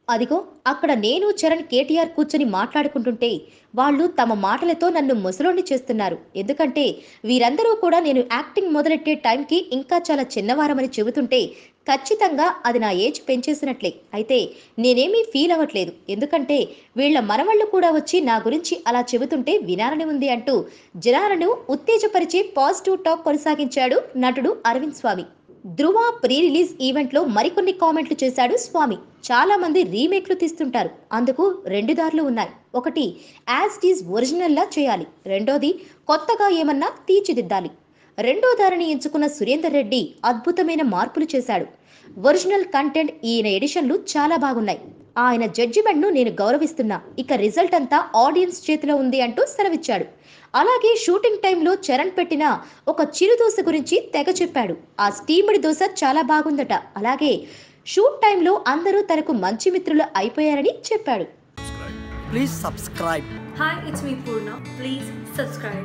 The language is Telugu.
అదిగో అక్కడ నేను చరణ్ కేటీఆర్ కూర్చొని మాట్లాడుకుంటుంటే వాళ్ళు తమ మాటలతో నన్ను ముసలోని చేస్తున్నారు. ఎందుకంటే వీరందరూ కూడా నేను యాక్టింగ్ మొదలెట్టే టైంకి ఇంకా చాలా చిన్నవారమని చెబుతుంటే ఖచ్చితంగా అది నా ఏజ్ పెంచేసినట్లే. అయితే నేనేమీ ఫీల్ అవ్వట్లేదు. ఎందుకంటే వీళ్ళ మనవళ్ళు కూడా వచ్చి నా గురించి అలా చెబుతుంటే వినాలని ఉంది అంటూ జనాలను ఉత్తేజపరిచే పాజిటివ్ టాక్ కొనసాగించాడు నటుడు అరవింద్ స్వామి. ధృవ ప్రీ రిలీజ్ ఈవెంట్లో మరికొన్ని కామెంట్లు చేశాడు స్వామి. చాలా మంది రీమేక్లు తీస్తుంటారు. అందుకు రెండు దారులు ఉన్నాయి. ఒకటి యాజ్ ఇట్ ఈజ్ ఒరిజినల్ లా చేయాలి. రెండోది కొత్తగా ఏమన్నా తీర్చిదిద్దాలి. రెండో దారిని ఎంచుకున్న సురేందర్ రెడ్డి అద్భుతమైన మార్పులు చేశాడు. ఒరిజినల్ కంటెంట్ ఈయన ఎడిషన్లు చాలా బాగున్నాయి. ఆయన జడ్జిమెంట్ను నేను గౌరవిస్తున్నా. ఇక రిజల్ట్ అంతా ఆడియన్స్ చేతిలో ఉంది అంటూ సెలవిచ్చాడు. అలాగే షూటింగ్ టైంలో చరణ్ పెట్టిన ఒక చిరు దోశ గురించి తెగ చెప్పాడు. ఆ స్టీమ్డ్ దోశ చాలా బాగుందట. అలాగే షూట్ టైంలో అందరూ తనకు మంచి మిత్రులు అయిపోయారని చెప్పాడు. Please subscribe. Hi, it's me Purna. Please subscribe.